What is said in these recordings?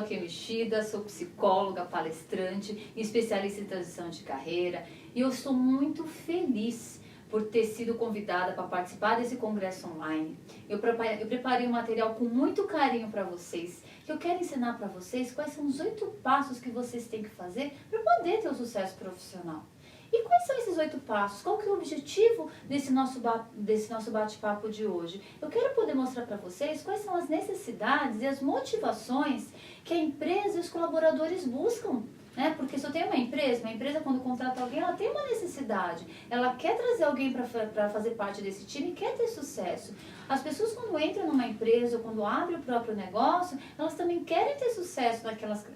a Kim Ishida, sou psicóloga, palestrante, especialista em transição de carreira e eu estou muito feliz por ter sido convidada para participar desse congresso online. Eu preparei um material com muito carinho para vocês, que eu quero ensinar para vocês quais são os 8 passos que vocês têm que fazer para poder ter um sucesso profissional. E quais são esses 8 passos? Qual que é o objetivo desse nosso bate-papo de hoje? Eu quero poder mostrar para vocês quais são as necessidades e as motivações que a empresa e os colaboradores buscam. Porque se eu tenho uma empresa quando contrata alguém, ela tem uma necessidade. Ela quer trazer alguém para fazer parte desse time e quer ter sucesso. As pessoas quando entram numa empresa ou quando abrem o próprio negócio, elas também querem ter sucesso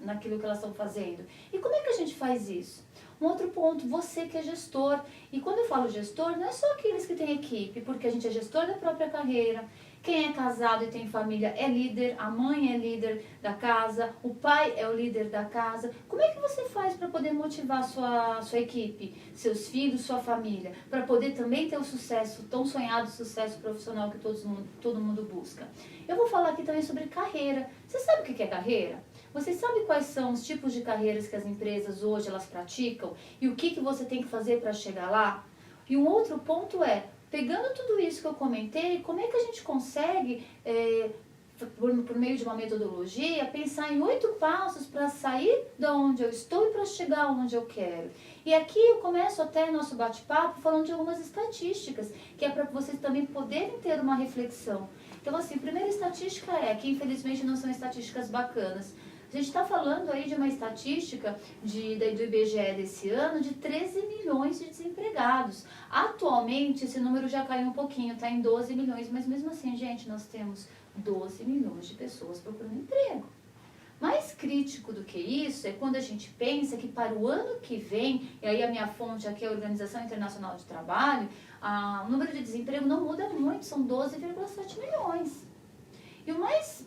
naquilo que elas estão fazendo. E como é que a gente faz isso? Um outro ponto, você que é gestor. E quando eu falo gestor, não é só aqueles que têm equipe, porque a gente é gestor da própria carreira. Quem é casado e tem família é líder, a mãe é líder da casa, o pai é o líder da casa. Como é que você faz para poder motivar sua equipe, seus filhos, sua família, para poder também ter o sucesso, tão sonhado sucesso profissional que todo mundo busca? Eu vou falar aqui também sobre carreira. Você sabe o que é carreira? Você sabe quais são os tipos de carreiras que as empresas hoje elas praticam e o que você tem que fazer para chegar lá? E um outro ponto é, pegando tudo isso que eu comentei, como é que a gente consegue, por meio de uma metodologia, pensar em 8 passos para sair de onde eu estou e para chegar onde eu quero? E aqui eu começo até nosso bate-papo falando de algumas estatísticas, que é para vocês também poderem ter uma reflexão. Então, assim, a primeira estatística é, que infelizmente não são estatísticas bacanas. A gente está falando aí de uma estatística do IBGE desse ano de 13 milhões de desempregados. Atualmente, esse número já caiu um pouquinho, está em 12 milhões, mas mesmo assim, gente, nós temos 12 milhões de pessoas procurando emprego. Mais crítico do que isso é quando a gente pensa que para o ano que vem, e aí a minha fonte aqui é a Organização Internacional de Trabalho, o número de desemprego não muda muito, são 12,7 milhões.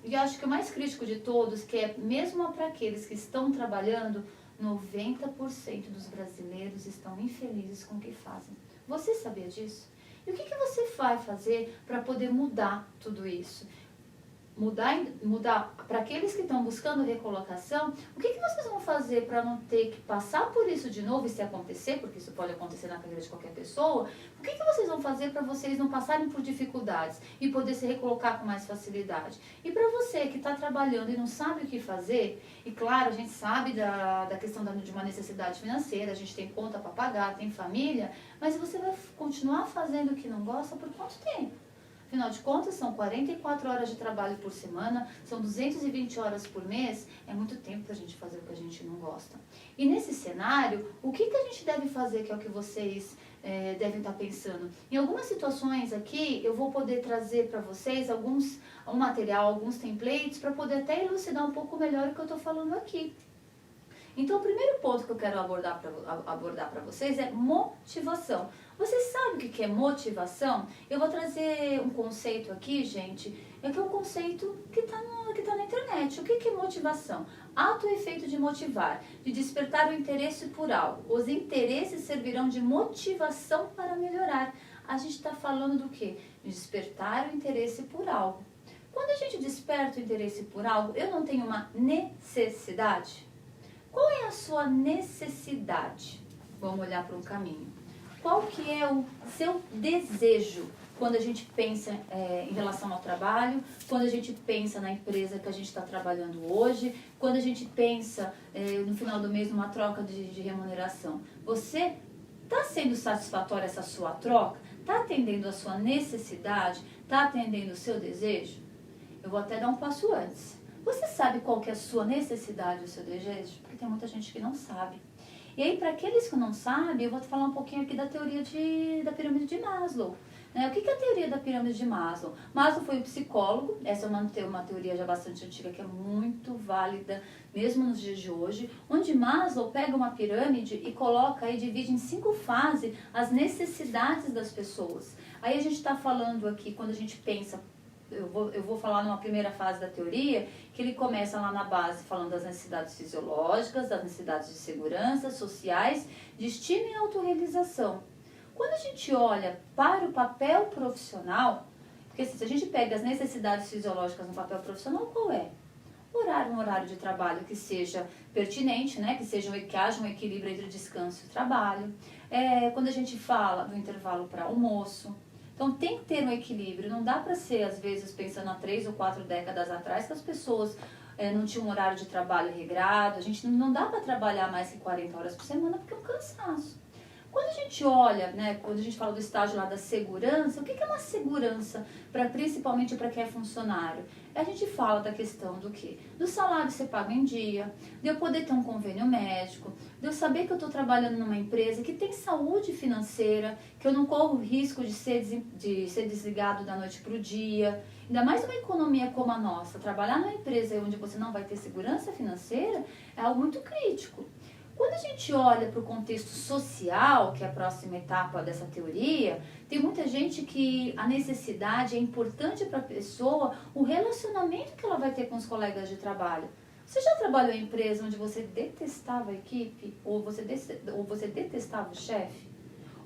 E acho que o mais crítico de todos, que é mesmo para aqueles que estão trabalhando, 90% dos brasileiros estão infelizes com o que fazem. Você sabia disso? E o que você vai fazer para poder mudar tudo isso? Mudar para aqueles que estão buscando recolocação, o que vocês vão fazer para não ter que passar por isso de novo e se acontecer, porque isso pode acontecer na carreira de qualquer pessoa, o que vocês vão fazer para vocês não passarem por dificuldades e poder se recolocar com mais facilidade? E para você que está trabalhando e não sabe o que fazer, e claro, a gente sabe da questão de uma necessidade financeira, a gente tem conta para pagar, tem família, mas você vai continuar fazendo o que não gosta por quanto tempo? Afinal de contas, são 44 horas de trabalho por semana, são 220 horas por mês, é muito tempo para a gente fazer o que a gente não gosta. E nesse cenário, o que a gente deve fazer, que é o que vocês devem estar pensando? Em algumas situações aqui, eu vou poder trazer para vocês um material, alguns templates, para poder até elucidar um pouco melhor o que eu estou falando aqui. Então, o primeiro ponto que eu quero abordar para vocês é motivação. Vocês sabem o que é motivação? Eu vou trazer um conceito aqui, gente, que é um conceito que está na internet. O que é motivação? Ato e efeito de motivar, de despertar o interesse por algo. Os interesses servirão de motivação para melhorar. A gente está falando do quê? De despertar o interesse por algo. Quando a gente desperta o interesse por algo, eu não tenho uma necessidade? Qual é a sua necessidade? Vamos olhar para um caminho. Qual que é o seu desejo quando a gente pensa em relação ao trabalho, quando a gente pensa na empresa que a gente está trabalhando hoje, quando a gente pensa no final do mês numa troca de remuneração? Você está sendo satisfatória essa sua troca? Está atendendo a sua necessidade? Está atendendo o seu desejo? Eu vou até dar um passo antes. Você sabe qual que é a sua necessidade, o seu desejo? Porque tem muita gente que não sabe. E aí, para aqueles que não sabem, eu vou falar um pouquinho aqui da teoria da pirâmide de Maslow. O que é a teoria da pirâmide de Maslow? Maslow foi um psicólogo, essa é uma teoria já bastante antiga, que é muito válida, mesmo nos dias de hoje, onde Maslow pega uma pirâmide e coloca e divide em 5 fases as necessidades das pessoas. Aí a gente está falando aqui, quando a gente pensa, eu vou falar numa primeira fase da teoria, que ele começa lá na base falando das necessidades fisiológicas, das necessidades de segurança, sociais, de estima e autorrealização. Quando a gente olha para o papel profissional, porque se a gente pega as necessidades fisiológicas no papel profissional, qual é? um horário de trabalho que seja pertinente, né? Que haja um equilíbrio entre descanso e trabalho. Quando a gente fala do intervalo para almoço, então tem que ter um equilíbrio, não dá para ser, às vezes, pensando há 3 ou 4 décadas atrás, que as pessoas não tinham um horário de trabalho regrado, a gente não dá para trabalhar mais que 40 horas por semana porque é um cansaço. Quando a gente olha, né, quando a gente fala do estágio lá da segurança, o que é uma segurança, principalmente para quem é funcionário? A gente fala da questão do quê? Do salário ser pago em dia, de eu poder ter um convênio médico, de eu saber que eu estou trabalhando numa empresa que tem saúde financeira, que eu não corro o risco de ser desligado da noite para o dia. Ainda mais uma economia como a nossa, trabalhar numa empresa onde você não vai ter segurança financeira é algo muito crítico. Quando a gente olha para o contexto social, que é a próxima etapa dessa teoria, tem muita gente que a necessidade é importante para a pessoa, o relacionamento que ela vai ter com os colegas de trabalho. Você já trabalhou em empresa onde você detestava a equipe? Ou você detestava o chefe?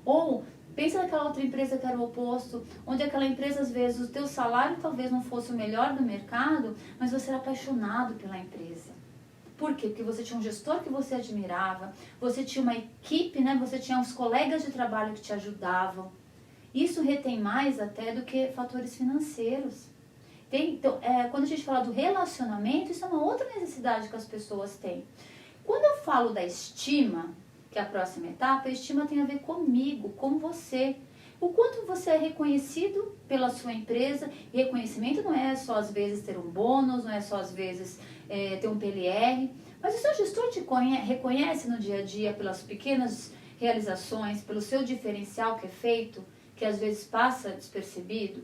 Ou pensa naquela outra empresa que era o oposto, onde aquela empresa, às vezes, o teu salário talvez não fosse o melhor do mercado, mas você era apaixonado pela empresa. Por quê? Porque você tinha um gestor que você admirava, você tinha uma equipe, né? Você tinha os colegas de trabalho que te ajudavam. Isso retém mais até do que fatores financeiros. Então, quando a gente fala do relacionamento, isso é uma outra necessidade que as pessoas têm. Quando eu falo da estima, que é a próxima etapa, a estima tem a ver comigo, com você. O quanto você é reconhecido pela sua empresa, e reconhecimento não é só às vezes ter um bônus, não é só às vezes ter um PLR, mas o seu gestor te reconhece no dia a dia pelas pequenas realizações, pelo seu diferencial que é feito, que às vezes passa despercebido.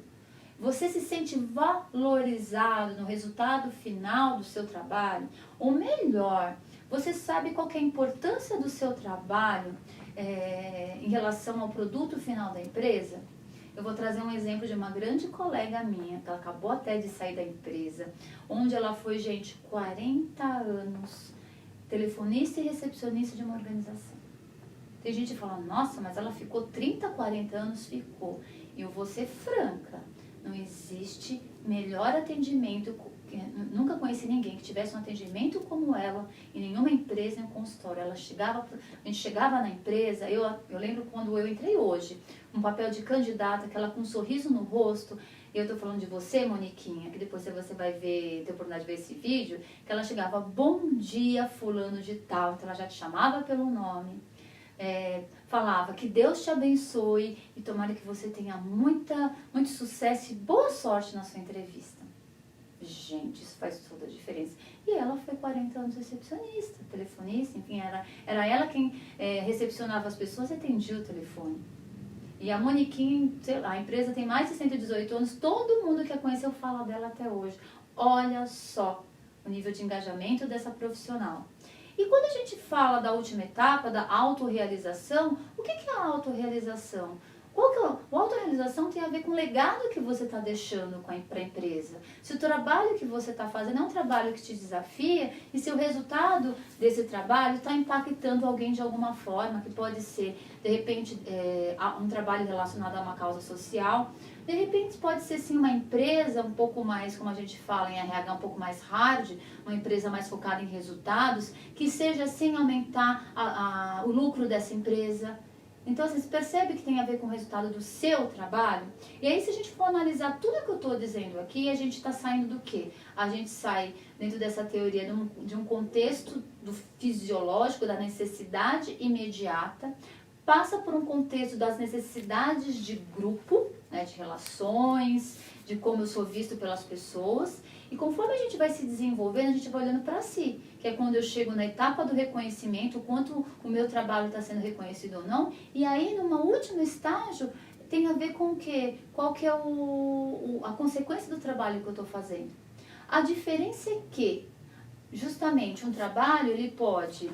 Você se sente valorizado no resultado final do seu trabalho, ou melhor, você sabe qual que é a importância do seu trabalho em relação ao produto final da empresa? Eu vou trazer um exemplo de uma grande colega minha, que ela acabou até de sair da empresa, onde ela foi, gente, 40 anos, telefonista e recepcionista de uma organização. Tem gente que fala, nossa, mas ela ficou 30, 40 anos, ficou. E eu vou ser franca, não existe melhor atendimento. Nunca conheci ninguém que tivesse um atendimento como ela em nenhuma empresa, em um consultório. A gente chegava na empresa, eu lembro quando eu entrei hoje, um papel de candidata, que ela com um sorriso no rosto, eu tô falando de você, Moniquinha, que depois você vai ter a oportunidade de ver esse vídeo, que ela chegava, bom dia, fulano de tal, então ela já te chamava pelo nome. Falava que Deus te abençoe e tomara que você tenha muito sucesso e boa sorte na sua entrevista. Gente, isso faz toda a diferença. E ela foi 40 anos recepcionista, telefonista, enfim, era ela quem recepcionava as pessoas e atendia o telefone. E a Moniquinha, sei lá, a empresa tem mais de 118 anos, todo mundo que a conheceu fala dela até hoje. Olha só o nível de engajamento dessa profissional. E quando a gente fala da última etapa, da autorrealização, o que é a autorrealização? A autorrealização tem a ver com o legado que você está deixando para a empresa. Se o trabalho que você está fazendo é um trabalho que te desafia e se o resultado desse trabalho está impactando alguém de alguma forma, que pode ser, de repente, um trabalho relacionado a uma causa social. De repente pode ser sim uma empresa um pouco mais, como a gente fala em RH, um pouco mais hard, uma empresa mais focada em resultados, que seja assim aumentar o lucro dessa empresa. Então, você percebe que tem a ver com o resultado do seu trabalho? E aí, se a gente for analisar tudo que eu estou dizendo aqui, a gente está saindo do quê? A gente sai dentro dessa teoria de um contexto do fisiológico, da necessidade imediata, passa por um contexto das necessidades de grupo, né, de relações, de como eu sou visto pelas pessoas. E conforme a gente vai se desenvolvendo, a gente vai olhando para si, que é quando eu chego na etapa do reconhecimento, o quanto o meu trabalho está sendo reconhecido ou não. E aí, num último estágio, tem a ver com o quê? Qual que é a consequência do trabalho que eu estou fazendo. A diferença é que, justamente, um trabalho, ele pode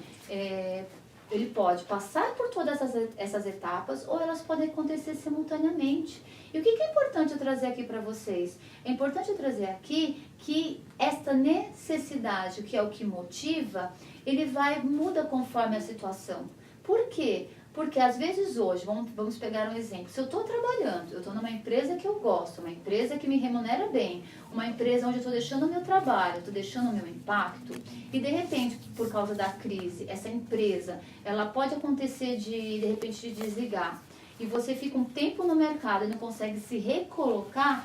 passar por todas essas etapas ou elas podem acontecer simultaneamente. E o que é importante eu trazer aqui para vocês? É importante eu trazer aqui que esta necessidade, que é o que motiva, ele muda conforme a situação. Por quê? Porque às vezes hoje, vamos pegar um exemplo, se eu estou trabalhando, eu estou numa empresa que eu gosto, uma empresa que me remunera bem, uma empresa onde eu estou deixando o meu trabalho, estou deixando o meu impacto, e de repente, por causa da crise, essa empresa, ela pode acontecer de repente, de desligar, e você fica um tempo no mercado e não consegue se recolocar,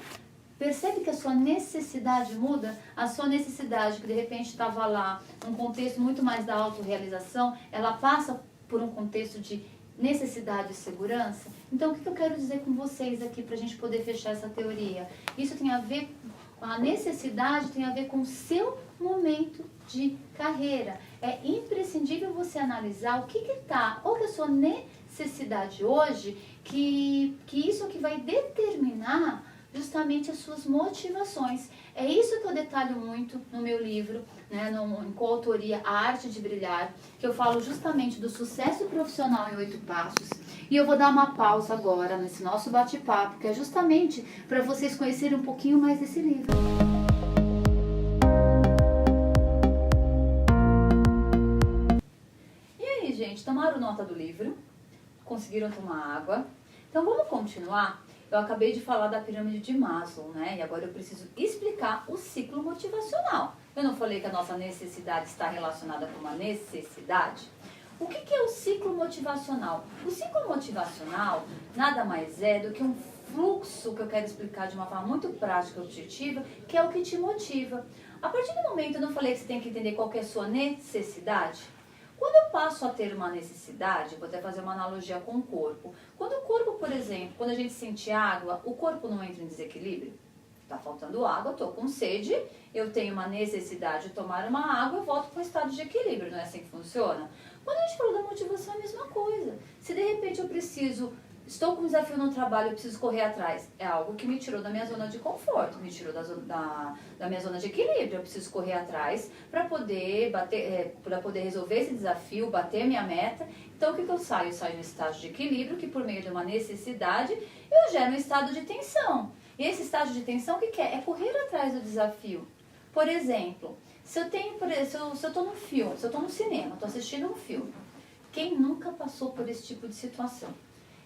percebe que a sua necessidade muda? A sua necessidade, que de repente estava lá num contexto muito mais da autorrealização, ela passa por um contexto de necessidade e segurança? Então, o que eu quero dizer com vocês aqui para a gente poder fechar essa teoria? Isso tem a ver, a necessidade tem a ver com o seu momento de carreira. É imprescindível você analisar o que está, qual que é a sua necessidade hoje, que isso que vai determinar justamente as suas motivações. É isso que eu detalho muito no meu livro, né, em coautoria A Arte de Brilhar, que eu falo justamente do sucesso profissional em 8 passos. E eu vou dar uma pausa agora nesse nosso bate-papo, que é justamente para vocês conhecerem um pouquinho mais desse livro. E aí, gente, tomaram nota do livro? Conseguiram tomar água? Então vamos continuar? Eu acabei de falar da pirâmide de Maslow, né? E agora eu preciso explicar o ciclo motivacional. Eu não falei que a nossa necessidade está relacionada com uma necessidade? O que é o ciclo motivacional? O ciclo motivacional nada mais é do que um fluxo que eu quero explicar de uma forma muito prática e objetiva, que é o que te motiva. A partir do momento eu não falei que você tem que entender qual que é a sua necessidade? Quando eu passo a ter uma necessidade, vou até fazer uma analogia com o corpo. Quando o corpo, por exemplo, quando a gente sente água, o corpo não entra em desequilíbrio? Está faltando água, estou com sede, eu tenho uma necessidade de tomar uma água, eu volto para um estado de equilíbrio, não é assim que funciona? Quando a gente fala da motivação, é a mesma coisa. Se de repente eu estou com um desafio no trabalho, eu preciso correr atrás, é algo que me tirou da minha zona de conforto, me tirou da minha zona de equilíbrio, eu preciso correr atrás para poder para poder resolver esse desafio, bater minha meta. Então o que eu saio? Eu saio no estado de equilíbrio, que por meio de uma necessidade, eu gero um estado de tensão. E esse estado de tensão, o que é? É correr atrás do desafio. Por exemplo, se eu estou no filme, se eu estou no cinema, estou assistindo um filme, quem nunca passou por esse tipo de situação?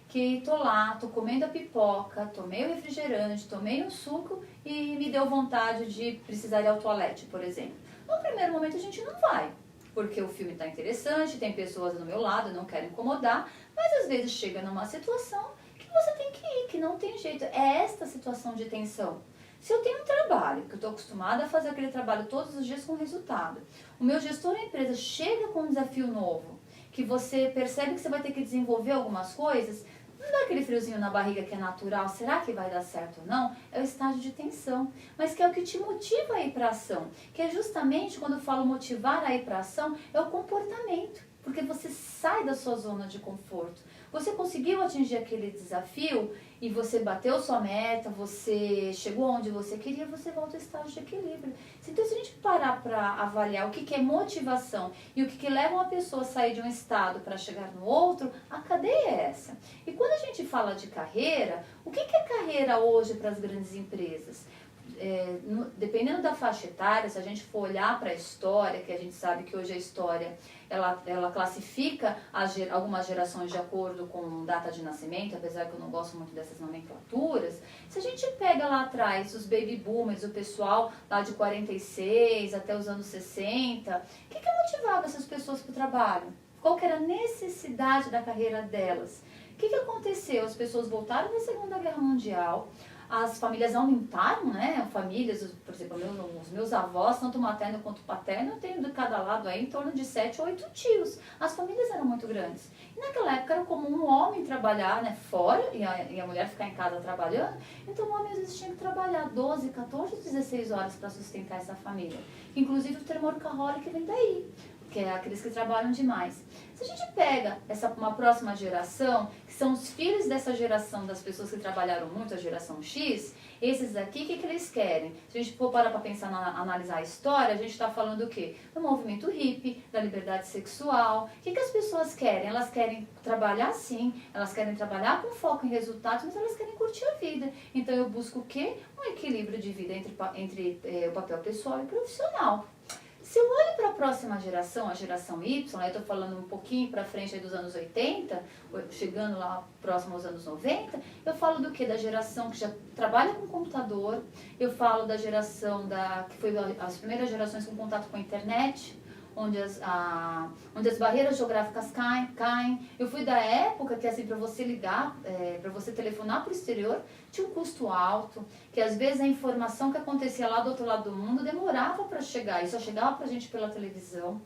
Que tô lá, tô comendo a pipoca, tomei o refrigerante, tomei um suco e me deu vontade de precisar ir ao toalete, por exemplo. No primeiro momento a gente não vai, porque o filme está interessante, tem pessoas do meu lado, eu não quero incomodar, mas às vezes chega numa situação que você tem que ir, que não tem jeito. É esta situação de tensão. Se eu tenho um trabalho, que eu estou acostumada a fazer aquele trabalho todos os dias com resultado, o meu gestor da empresa chega com um desafio novo, que você percebe que você vai ter que desenvolver algumas coisas, não dá aquele friozinho na barriga que é natural, será que vai dar certo ou não? É o estágio de tensão, mas que é o que te motiva a ir para a ação, que é justamente, quando eu falo motivar a ir para a ação, é o comportamento, porque você sai da sua zona de conforto. Você conseguiu atingir aquele desafio e você bateu sua meta, você chegou onde você queria, você volta ao estado de equilíbrio. Então, se a gente parar para avaliar o que é motivação e o que leva uma pessoa a sair de um estado para chegar no outro, a cadeia é essa. E quando a gente fala de carreira, o que é carreira hoje para as grandes empresas? Dependendo da faixa etária, se a gente for olhar para a história, que a gente sabe que hoje a história ela classifica algumas gerações de acordo com data de nascimento, apesar que eu não gosto muito dessas nomenclaturas. Se a gente pega lá atrás os baby boomers, o pessoal lá de 46 até os anos 60, o que motivava essas pessoas para o trabalho? Qual que era a necessidade da carreira delas? O que aconteceu? As pessoas voltaram da Segunda Guerra Mundial, as famílias aumentaram, né? Famílias, por exemplo, os meus avós, tanto materno quanto paterno, eu tenho de cada lado aí em torno de 7 ou 8 tios. As famílias eram muito grandes. E naquela época era comum um homem trabalhar, né, fora e a mulher ficar em casa trabalhando. Então o homem às vezes tinha que trabalhar 12, 14, 16 horas para sustentar essa família. Inclusive o termo workaholic vem daí, que é aqueles que trabalham demais. Se a gente pega uma próxima geração, que são os filhos dessa geração das pessoas que trabalharam muito, a geração X, esses aqui, o que eles querem? Se a gente for parar para pensar, analisar a história, a gente está falando o quê? Do movimento hippie, da liberdade sexual. O que as pessoas querem? Elas querem trabalhar sim, elas querem trabalhar com foco em resultados, mas elas querem curtir a vida. Então eu busco o quê? Um equilíbrio de vida entre o papel pessoal e profissional. Se eu olho para a próxima geração, a geração Y, eu estou falando um pouquinho para frente aí dos anos 80, chegando lá próximo aos anos 90, eu falo do que? Da geração que já trabalha com computador, eu falo da geração que foi as primeiras gerações com contato com a internet, onde as barreiras geográficas caem. Eu fui da época que, assim, para você ligar, para você telefonar para o exterior, tinha um custo alto, que às vezes a informação que acontecia lá do outro lado do mundo demorava para chegar, e só chegava para a gente pela televisão.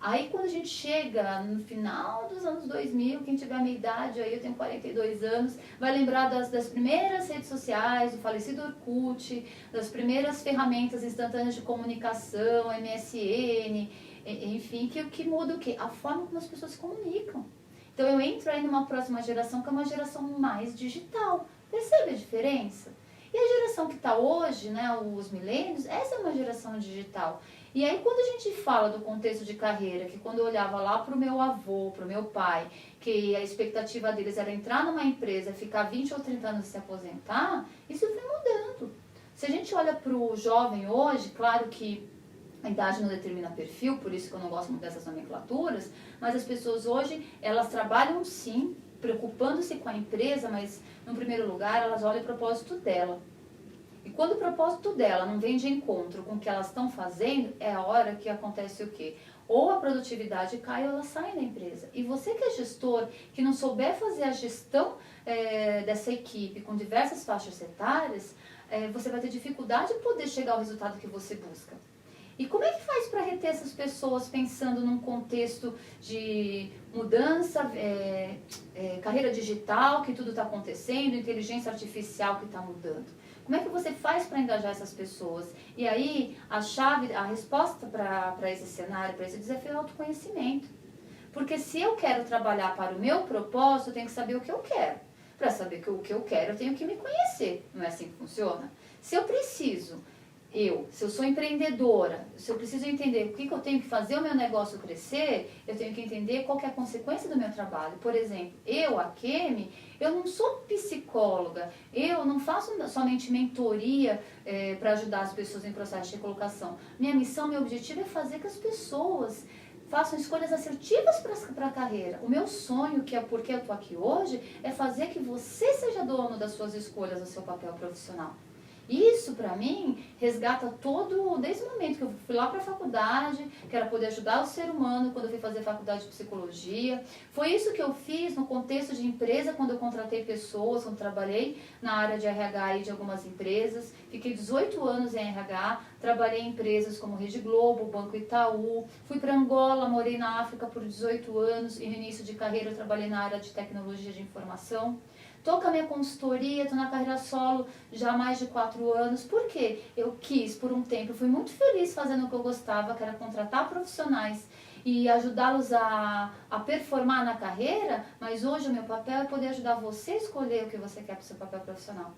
Aí quando a gente chega no final dos anos 2000, quem tiver a minha idade, aí eu tenho 42 anos, vai lembrar das primeiras redes sociais, do falecido Orkut, das primeiras ferramentas instantâneas de comunicação, MSN, enfim, que o que muda o quê? A forma como as pessoas se comunicam. Então eu entro aí numa próxima geração que é uma geração mais digital. Percebe a diferença? E a geração que está hoje, né, os milênios, essa é uma geração digital. E aí quando a gente fala do contexto de carreira, que quando eu olhava lá para o meu avô, para o meu pai, que a expectativa deles era entrar numa empresa, ficar 20 ou 30 anos e se aposentar, isso foi mudando. Se a gente olha para o jovem hoje, claro que a idade não determina perfil, por isso que eu não gosto muito dessas nomenclaturas, mas as pessoas hoje, elas trabalham sim, preocupando-se com a empresa, mas no primeiro lugar elas olham o propósito dela. E quando o propósito dela não vem de encontro com o que elas estão fazendo, é a hora que acontece o quê? Ou a produtividade cai ou ela sai da empresa. E você que é gestor, que não souber fazer a gestão dessa equipe com diversas faixas etárias, você vai ter dificuldade de poder chegar ao resultado que você busca. E como é que faz para reter essas pessoas pensando num contexto de mudança, carreira digital, que tudo está acontecendo, inteligência artificial que está mudando? Como é que você faz para engajar essas pessoas? E aí, a resposta para esse cenário, para esse desafio é o autoconhecimento. Porque se eu quero trabalhar para o meu propósito, eu tenho que saber o que eu quero. Para saber o que eu quero, eu tenho que me conhecer. Não é assim que funciona? Se eu sou empreendedora, se eu preciso entender o que eu tenho que fazer o meu negócio crescer, eu tenho que entender qual que é a consequência do meu trabalho. Por exemplo, a Kemi, eu não sou psicóloga, eu não faço somente mentoria para ajudar as pessoas em processo de recolocação. Minha missão, meu objetivo é fazer que as pessoas façam escolhas assertivas para a carreira. O meu sonho, que é porque eu estou aqui hoje, é fazer que você seja dono das suas escolhas, do seu papel profissional. Isso, para mim, resgata desde o momento que eu fui lá para a faculdade, que era poder ajudar o ser humano, quando eu fui fazer faculdade de psicologia. Foi isso que eu fiz no contexto de empresa, quando eu contratei pessoas, quando trabalhei na área de RH de algumas empresas. Fiquei 18 anos em RH, trabalhei em empresas como Rede Globo, Banco Itaú. Fui para Angola, morei na África por 18 anos e no início de carreira eu trabalhei na área de tecnologia de informação. Estou com a minha consultoria, estou na carreira solo já há mais de 4 anos. Por quê? Eu quis, por um tempo, fui muito feliz fazendo o que eu gostava, que era contratar profissionais e ajudá-los a performar na carreira, mas hoje o meu papel é poder ajudar você a escolher o que você quer para o seu papel profissional.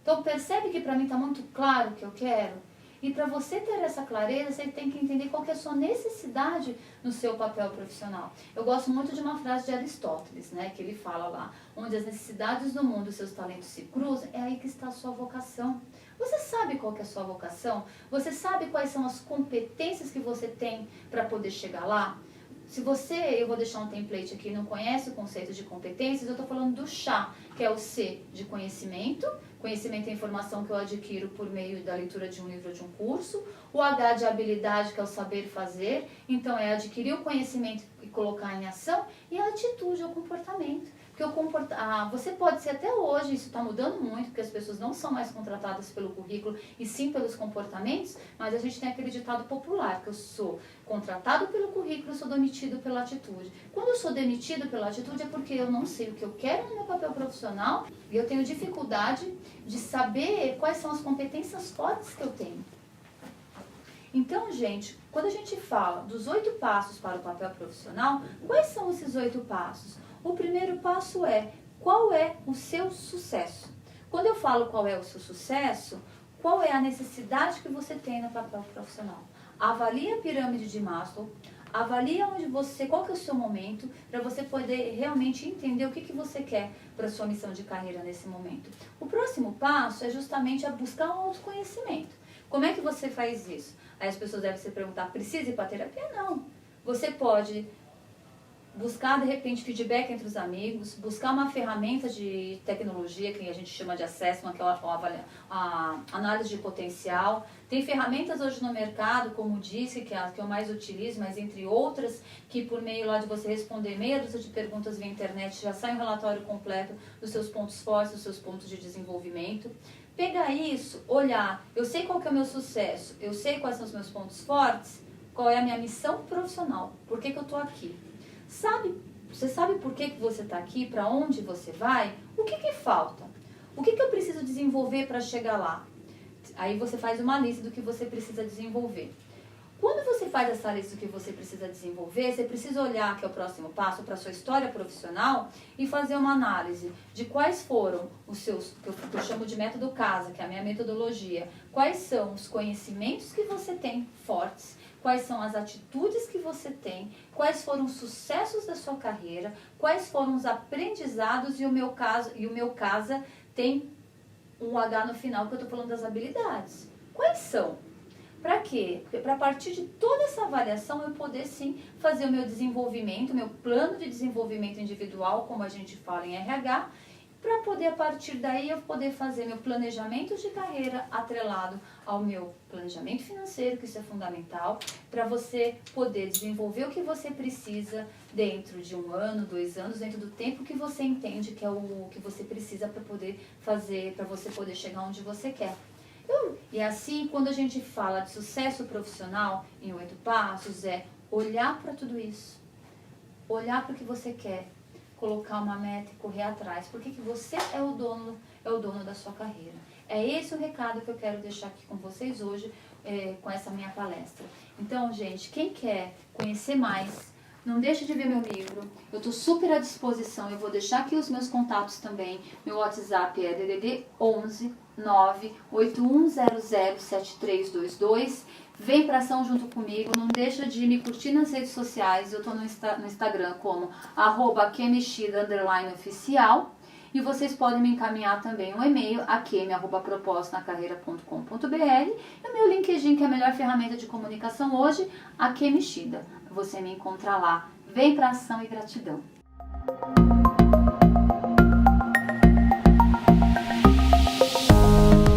Então percebe que para mim está muito claro o que eu quero? E para você ter essa clareza, você tem que entender qual que é a sua necessidade no seu papel profissional. Eu gosto muito de uma frase de Aristóteles, né, que ele fala lá, onde as necessidades do mundo e seus talentos se cruzam, é aí que está a sua vocação. Você sabe qual que é a sua vocação? Você sabe quais são as competências que você tem para poder chegar lá? Se eu vou deixar um template aqui, não conhece o conceito de competências, eu estou falando do chá, que é o C de conhecimento. Conhecimento é informação que eu adquiro por meio da leitura de um livro ou de um curso. O H de habilidade, que é o saber fazer. Então, é adquirir o conhecimento e colocar em ação. E a atitude, é o comportamento. Porque você pode ser até hoje, isso está mudando muito, porque as pessoas não são mais contratadas pelo currículo e sim pelos comportamentos, mas a gente tem aquele ditado popular, que eu sou contratado pelo currículo, eu sou demitido pela atitude. Quando eu sou demitido pela atitude é porque eu não sei o que eu quero no meu papel profissional e eu tenho dificuldade de saber quais são as competências fortes que eu tenho. Então, gente, quando a gente fala dos 8 passos para o papel profissional, quais são esses 8 passos? O primeiro passo é, qual é o seu sucesso? Quando eu falo qual é o seu sucesso, qual é a necessidade que você tem no papel profissional? Avalie a pirâmide de Maslow, avalie qual que é o seu momento, para você poder realmente entender o que você quer para a sua missão de carreira nesse momento. O próximo passo é justamente a buscar o autoconhecimento. Como é que você faz isso? Aí as pessoas devem se perguntar, precisa ir para terapia? Não. Você pode buscar, de repente, feedback entre os amigos, buscar uma ferramenta de tecnologia, que a gente chama de assessment, que é a análise de potencial. Tem ferramentas hoje no mercado, como o DISC, que é a que eu mais utilizo, mas entre outras, que por meio lá de você responder meia dúzia de perguntas via internet, já sai um relatório completo dos seus pontos fortes, dos seus pontos de desenvolvimento. Pegar isso, olhar, eu sei qual que é o meu sucesso, eu sei quais são os meus pontos fortes, qual é a minha missão profissional, por que eu estou aqui. Você sabe por que você está aqui, para onde você vai? O que falta? O que eu preciso desenvolver para chegar lá? Aí você faz uma lista do que você precisa desenvolver. Quando você faz essa lista do que você precisa desenvolver, você precisa olhar, que é o próximo passo, para a sua história profissional e fazer uma análise de quais foram os seus, que eu chamo de método CASA, que é a minha metodologia, quais são os conhecimentos que você tem fortes, quais são as atitudes que você tem, quais foram os sucessos da sua carreira, quais foram os aprendizados e o meu CASA tem um H no final, que eu estou falando das habilidades. Quais são? Para quê? Para a partir de toda essa avaliação eu poder sim fazer o meu desenvolvimento, meu plano de desenvolvimento individual, como a gente fala em RH, para poder a partir daí eu poder fazer meu planejamento de carreira atrelado ao meu planejamento financeiro, que isso é fundamental, para você poder desenvolver o que você precisa dentro de 1 ano, 2 anos, dentro do tempo que você entende que é o que você precisa para poder fazer, para você poder chegar onde você quer. E assim, quando a gente fala de sucesso profissional em 8 passos, é olhar para tudo isso, olhar para o que você quer, colocar uma meta e correr atrás, porque que você é o dono da sua carreira. É esse o recado que eu quero deixar aqui com vocês hoje, com essa minha palestra. Então, gente, quem quer conhecer mais, não deixe de ver meu livro, eu estou super à disposição, eu vou deixar aqui os meus contatos também, meu WhatsApp é DDD 11 981007322, vem pra ação junto comigo, não deixa de me curtir nas redes sociais, eu estou no Instagram como @kemexida_oficial, e vocês podem me encaminhar também um e-mail, akemi@propositonacarreira.com.br, e o meu LinkedIn, que é a melhor ferramenta de comunicação hoje, Akemi Shida. Você me encontra lá. Vem pra ação e gratidão.